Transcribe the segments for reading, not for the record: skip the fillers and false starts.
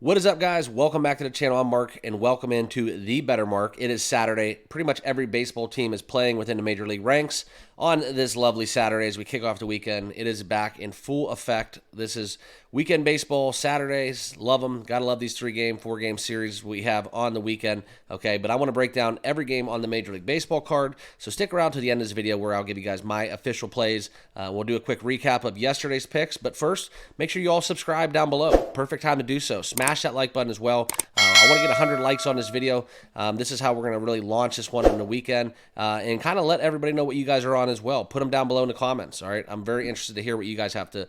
What is up, guys? Welcome back to the channel. I'm Mark, and welcome into The Better Mark. It is Saturday. Pretty much every baseball team is playing within the Major League ranks on this lovely Saturday as we kick off the weekend. It is back in full effect. This is weekend baseball, Saturdays. Love them. Gotta love these 3-game, 4-game series we have on the weekend. Okay, but I want to break down every game on the Major League Baseball card, so stick around to the end of this video where I'll give you guys my official plays. We'll do a quick recap of yesterday's picks, but first, make sure you all subscribe down below. Perfect time to do so. Smash that like button as well. I want to get 100 likes on this video. This is how we're going to really launch this one in the weekend and kind of let everybody know what you guys are on as well. Put them down below in the comments, all right? I'm very interested to hear what you guys have to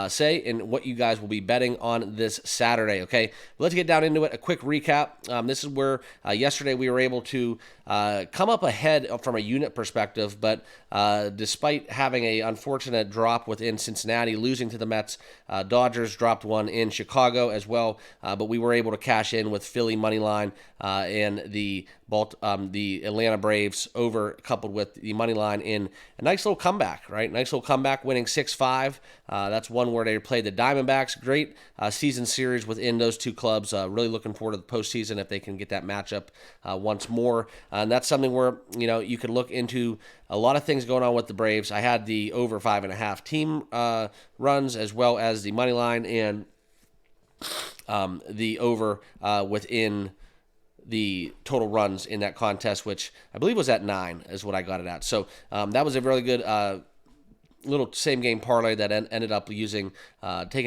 say and what you guys will be betting on this Saturday, okay? Let's get down into it. A quick recap. This is where yesterday we were able to come up ahead from a unit perspective, but despite having an unfortunate drop within Cincinnati, losing to the Mets, Dodgers dropped one in Chicago as well, but we were able to cash in with Philly money line and the Atlanta Braves over, coupled with the money line in a nice little comeback, right? Nice little comeback, winning 6-5. That's one where they played the Diamondbacks. Great season series within those two clubs. Really looking forward to the postseason if they can get that matchup once more. And that's something where, you know, you could look into a lot of things going on with the Braves. I had the over 5.5 team runs, as well as the money line and the over within the total runs in that contest, which I believe was at 9 is what I got it at. So that was a really good little same game parlay that ended up taking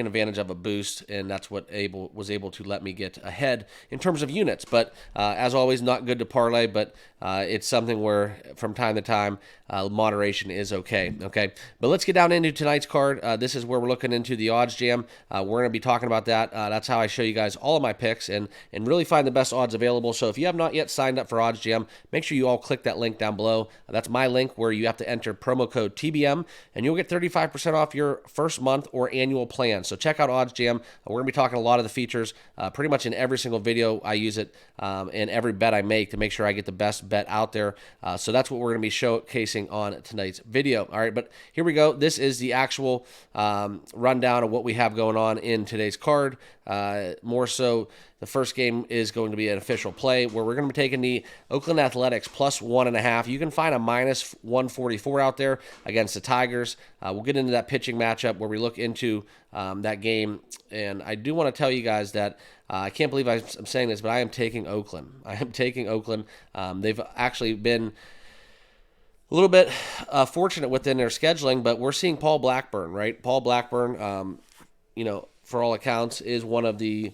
advantage of a boost, and that's what was able to let me get ahead in terms of units. But as always, not good to parlay, but it's something where from time to time moderation is okay. But let's get down into tonight's card. This is where we're looking into the odds jam. We're going to be talking about that. That's how I show you guys all of my picks and really find the best odds available. So if you have not yet signed up for odds jam, make sure you all click that link down below. That's my link where you have to enter promo code TBM, and you'll get 35% off your first month or annual plan. So check out odds jam. We're going to be talking a lot of the features pretty much in every single video. I use it in every bet I make to make sure I get the best bet out there. So that's what we're going to be showcasing on tonight's video. All right, but here we go. This is the actual rundown of what we have going on in today's card. More so, the first game is going to be an official play where we're going to be taking the Oakland Athletics plus 1.5. You can find a minus 144 out there against the Tigers. We'll get into that pitching matchup where we look into that game. And I do want to tell you guys that I can't believe I'm saying this, but I am taking Oakland. I am taking Oakland. They've actually been a little bit fortunate within their scheduling, but we're seeing Paul Blackburn, right? Paul Blackburn, for all accounts, is one of the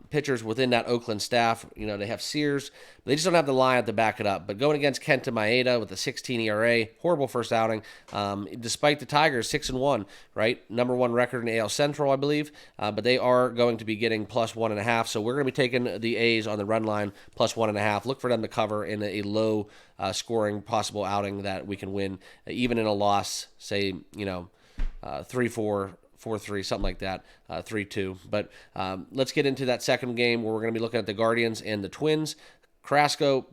pitchers within that Oakland staff. They have Sears. They just don't have the line to back it up. But going against Kenta Maeda with a 16 ERA, horrible first outing, despite the Tigers 6-1, right? Number 1 record in AL Central, I believe. But they are going to be getting plus 1.5. So we're going to be taking the A's on the run line plus 1.5. Look for them to cover in a low scoring possible outing that we can win, even in a loss, say, 3-4. 4-3, something like that, 3-2. But let's get into that second game where we're going to be looking at the Guardians and the Twins. Carrasco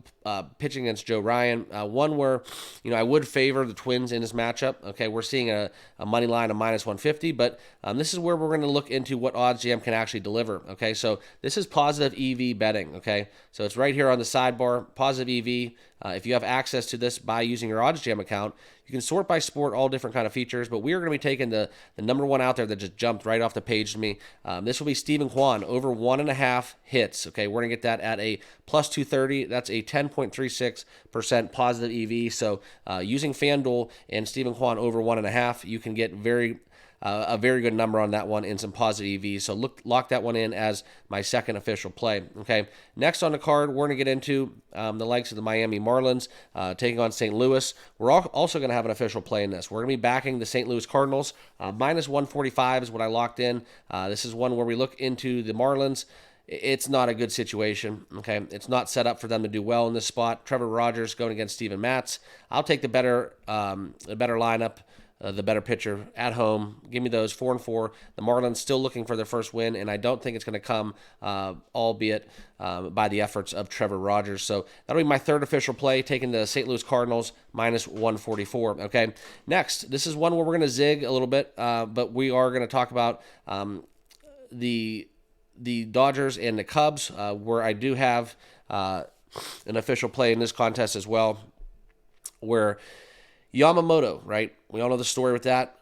pitching against Joe Ryan, one where I would favor the Twins in this matchup. Okay, we're seeing a money line of minus 150, but this is where we're going to look into what odds jam can actually deliver. Okay, so this is positive EV betting. Okay, so it's right here on the sidebar, positive EV. If you have access to this by using your odds jam account, you can sort by sport, all different kind of features, but we are going to be taking the number one out there that just jumped right off the page to me. This will be Stephen Kwan, over 1.5 hits. Okay, we're going to get that at a plus 230. That's a 10.36% positive EV. So using FanDuel and Stephen Kwan over 1.5, you can get a very good number on that one and some positive EVs. So lock that one in as my second official play. Okay. Next on the card, we're going to get into the likes of the Miami Marlins taking on St. Louis. We're also going to have an official play in this. We're going to be backing the St. Louis Cardinals. Minus 145 is what I locked in. This is one where we look into the Marlins. It's not a good situation, okay? It's not set up for them to do well in this spot. Trevor Rogers going against Steven Matz. I'll take the better lineup, the better pitcher at home. Give me those 4-4. The Marlins still looking for their first win, and I don't think it's going to come, albeit by the efforts of Trevor Rogers. So that'll be my third official play, taking the St. Louis Cardinals minus 144. Okay, next, this is one where we're going to zig a little bit, but we are going to talk about the the Dodgers and the Cubs, where I do have an official play in this contest as well, where Yamamoto, right? We all know the story with that.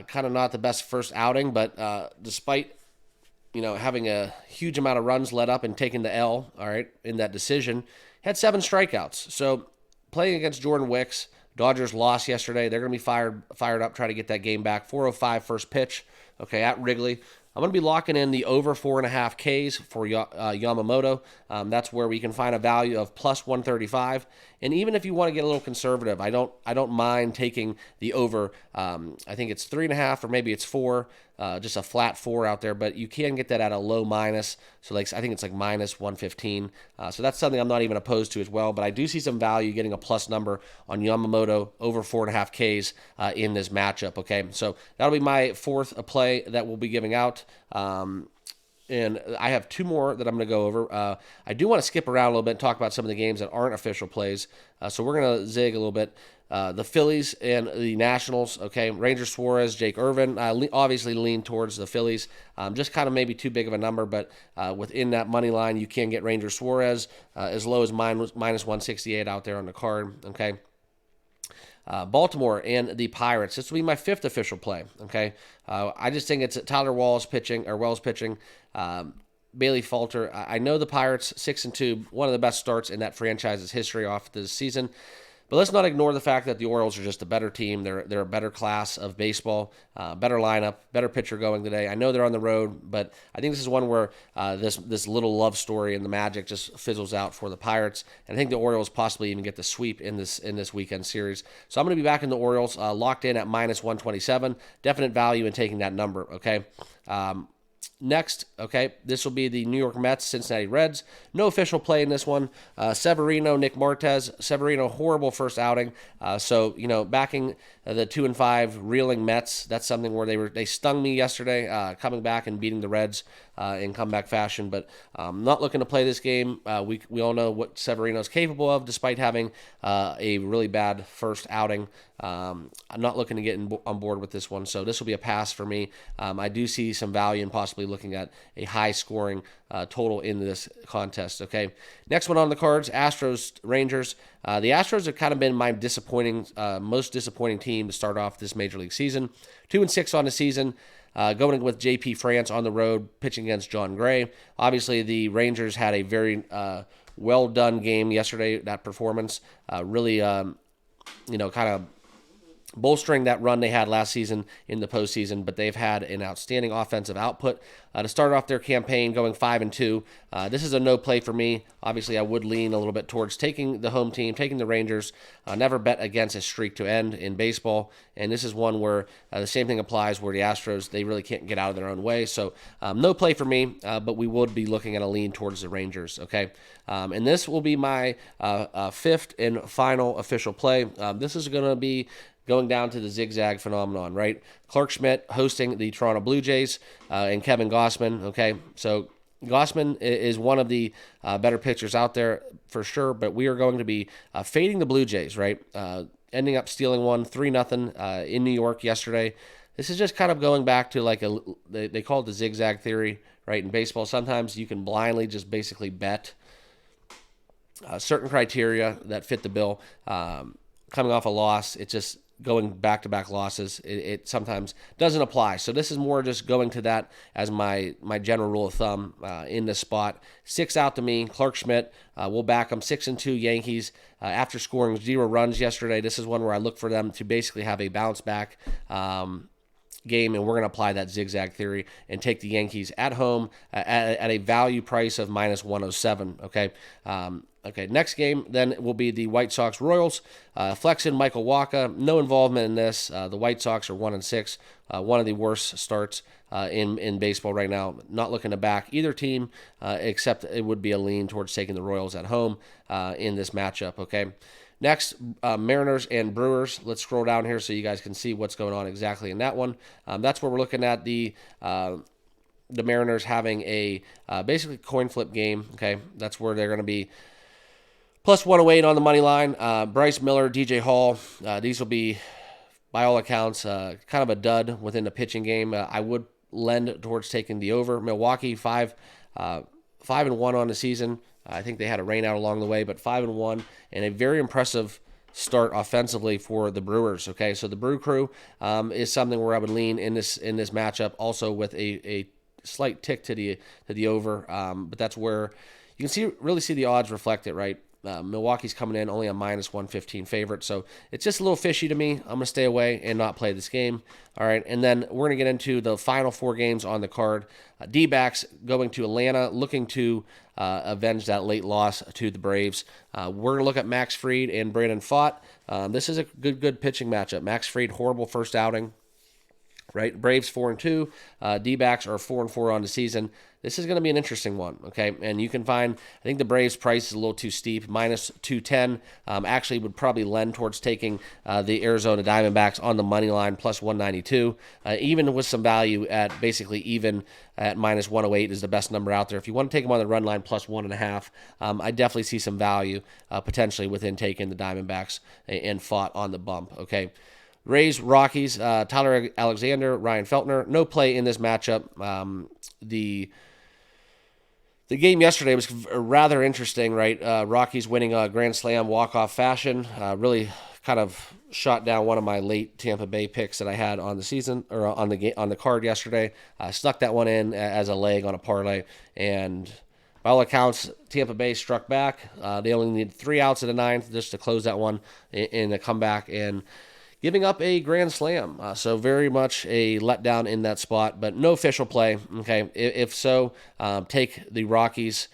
Kind of not the best first outing, but despite having a huge amount of runs let up and taking the L, all right, in that decision, had 7 strikeouts. So playing against Jordan Wicks, Dodgers lost yesterday. They're going to be fired up, trying to get that game back. 4:05 first pitch, okay, at Wrigley. I'm going to be locking in the over 4.5 Ks for Yamamoto. That's where we can find a value of plus 135. And even if you want to get a little conservative, I don't mind taking the over. I think it's 3.5 or maybe it's 4, just a flat 4 out there. But you can get that at a low minus. So I think it's like minus 115. So that's something I'm not even opposed to as well. But I do see some value getting a plus number on Yamamoto over 4.5 Ks in this matchup. Okay, so that'll be my fourth play that we'll be giving out. And I have 2 more that I'm going to go over. I do want to skip around a little bit and talk about some of the games that aren't official plays. So we're going to zig a little bit. The Phillies and the Nationals, okay. Ranger Suarez, Jake Irvin. I obviously lean towards the Phillies. Just kind of maybe too big of a number, but within that money line, you can get Ranger Suarez as low as minus 168 out there on the card, okay. Baltimore and the Pirates. This will be my 5th official play. Okay, I just think it's Tyler Wells pitching. Bailey Falter. I know the Pirates 6-2, one of the best starts in that franchise's history off this season. But let's not ignore the fact that the Orioles are just a better team. They're a better class of baseball, better lineup, better pitcher going today. I know they're on the road, but I think this is one where this little love story and the magic just fizzles out for the Pirates. And I think the Orioles possibly even get the sweep in this weekend series. So I'm going to be back in the Orioles, locked in at minus 127. Definite value in taking that number, okay? Next, okay, this will be the New York Mets, Cincinnati Reds. No official play in this one. Severino, Nick Martez. Severino, horrible first outing. So backing the 2-5 reeling Mets. That's something where they stung me yesterday, coming back and beating the Reds in comeback fashion. But not looking to play this game. We all know what Severino's capable of, despite having a really bad first outing. I'm not looking to get on board with this one, so this will be a pass for me. I do see some value in possibly looking at a high-scoring total in this contest. Okay, next one on the cards: Astros, Rangers. The Astros have kind of been my most disappointing team to start off this Major League season. 2-6 on the season. Going with J.P. France on the road, pitching against John Gray. Obviously, the Rangers had a very well-done game yesterday. That performance really, kind of bolstering that run they had last season in the postseason, but they've had an outstanding offensive output to start off their campaign, going 5-2. This is a no play for me. Obviously, I would lean a little bit towards taking the home team, taking the Rangers. Never bet against a streak to end in baseball, and this is one where the same thing applies, where the Astros, they really can't get out of their own way. So no play for me, but we would be looking at a lean towards the Rangers. Okay, and this will be my 5th and final official play. This is going to be going down to the zigzag phenomenon, right? Clark Schmidt hosting the Toronto Blue Jays and Kevin Gausman, okay? So Gausman is one of the better pitchers out there for sure, but we are going to be fading the Blue Jays, right? Ending up stealing one 3-0 in New York yesterday. This is just kind of going back to they call it the zigzag theory, right? In baseball, sometimes you can blindly just basically bet certain criteria that fit the bill. Coming off a loss, it's just going back-to-back losses, it sometimes doesn't apply. So this is more just going to that as my general rule of thumb in this spot. 6 out to me. Clark Schmidt, we'll back them. 6-2 Yankees. After scoring 0 runs yesterday, this is one where I look for them to basically have a bounce-back game, and we're going to apply that zigzag theory and take the Yankees at home at a value price of minus 107, okay? Okay, next game then will be the White Sox Royals. Flexen, Michael Wacha, no involvement in this. The White Sox are 1-6, one of the worst starts in baseball right now. Not looking to back either team, except it would be a lean towards taking the Royals at home in this matchup, okay? Next, Mariners and Brewers. Let's scroll down here so you guys can see what's going on exactly in that one. That's where we're looking at the Mariners having a basically coin flip game, okay? That's where they're going to be plus 108 on the money line. Bryce Miller, DJ Hall, these will be, by all accounts, kind of a dud within the pitching game. I would lend towards taking the over. Milwaukee, 5 5-1 on the season. I think they had a rain out along the way, but 5-1 and a very impressive start offensively for the Brewers. Okay, so the Brew Crew is something where I would lean in this matchup, also with a slight tick to the over, but that's where you can really see the odds reflect it, right? Milwaukee's coming in only a minus 115 favorite, so it's just a little fishy to me. I'm going to stay away and not play this game. All right, and then we're going to get into the final 4 games on the card. D-backs going to Atlanta, looking to avenge that late loss to the Braves. We're going to look at Max Fried and Brandon Pfaadt. This is a good pitching matchup. Max Fried, horrible first outing. Right, Braves 4-2, D-backs are 4-4 on the season. This is going to be an interesting one, okay? And you can find, I think the Braves price is a little too steep, minus 210. Actually, would probably lend towards taking the Arizona Diamondbacks on the money line, plus 192. Even with some value at basically even at minus 108 is the best number out there. If you want to take them on the run line, plus 1.5, I definitely see some value potentially within taking the Diamondbacks and Pfaadt on the bump, okay? Rays, Rockies, Tyler Alexander, Ryan Feltner, no play in this matchup. The game yesterday was rather interesting, right? Rockies winning a grand slam walk-off fashion, really kind of shot down one of my late Tampa Bay picks that I had on the season or on the card yesterday. Snuck that one in as a leg on a parlay, and by all accounts, Tampa Bay struck back. They only needed 3 outs in the 9th just to close that one in a comeback and giving up a grand slam. So very much a letdown in that spot, but no official play. Okay, if so, take the Rockies,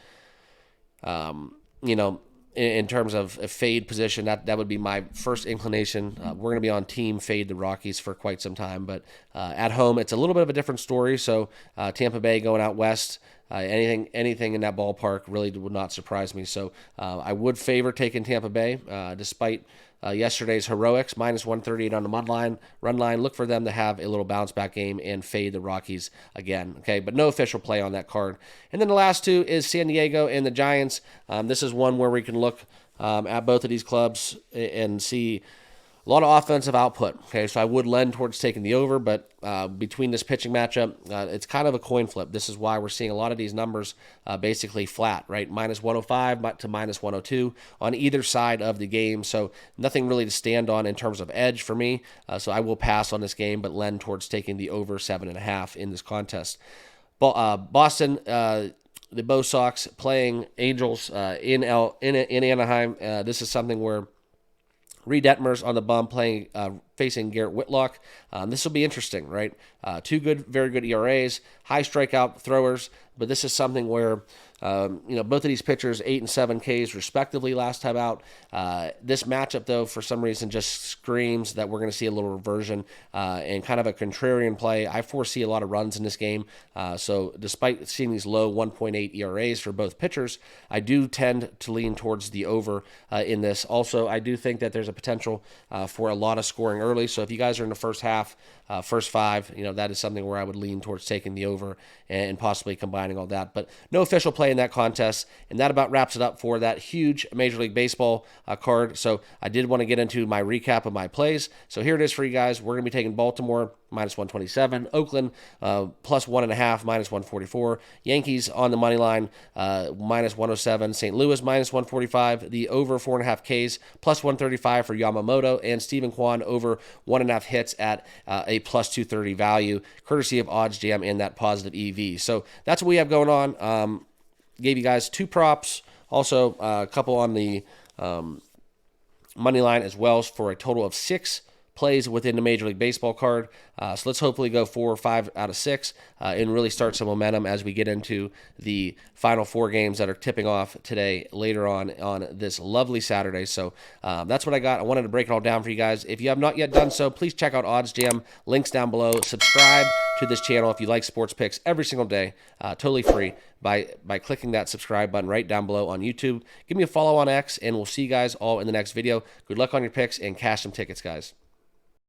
in terms of a fade position. That would be my first inclination. We're going to be on team fade the Rockies for quite some time, but at home, it's a little bit of a different story. So Tampa Bay going out west, anything in that ballpark really would not surprise me. So I would favor taking Tampa Bay, despite yesterday's heroics, minus 138 on the run line. Look for them to have a little bounce back game and fade the Rockies again. Okay, but no official play on that card. And then the last 2 is San Diego and the Giants. This is one where we can look at both of these clubs and see a lot of offensive output. Okay, so I would lend towards taking the over, but between this pitching matchup, it's kind of a coin flip. This is why we're seeing a lot of these numbers basically flat, right? Minus 105 to minus 102 on either side of the game. So nothing really to stand on in terms of edge for me. So I will pass on this game, but lend towards taking the over 7.5 in this contest. Boston, the Bo Sox playing Angels in Anaheim. This is something where Reed Detmers on the bump facing Garrett Whitlock. This will be interesting, right? 2 very good ERAs, high strikeout throwers, but this is something where both of these pitchers 8 and 7 Ks respectively last time out. This matchup, though, for some reason just screams that we're going to see a little reversion and kind of a contrarian play. I foresee a lot of runs in this game. So despite seeing these low 1.8 ERAs for both pitchers, I do tend to lean towards the over in this. Also, I do think that there's a potential for a lot of scoring early. So if you guys are in the first half, first 5, that is something where I would lean towards taking the over and possibly combining all that. But no official play in that contest, and that about wraps it up for that huge Major League Baseball card. So I did want to get into my recap of my plays. So here it is for you guys. We're going to be taking Baltimore minus 127, Oakland plus 1.5, minus 144, Yankees on the money line minus 107, St. Louis minus 145, the over 4.5 Ks plus 135 for Yamamoto, and Stephen Kwan over 1.5 hits at a plus 230 value, courtesy of oddsjam and that positive EV. So that's what we have going on. Gave you guys 2 props, also a couple on the money line as well, for a total of 6 plays within the Major League Baseball card. So let's hopefully go 4 or 5 out of 6 and really start some momentum as we get into the final 4 games that are tipping off today later on this lovely Saturday. So that's what I got. I wanted to break it all down for you guys. If you have not yet done so, please check out oddsjam. Links down below. Subscribe to this channel if you like sports picks every single day, totally free by clicking that subscribe button right down below on YouTube. Give me a follow on X, and we'll see you guys all in the next video. Good luck on your picks and cash some tickets, guys.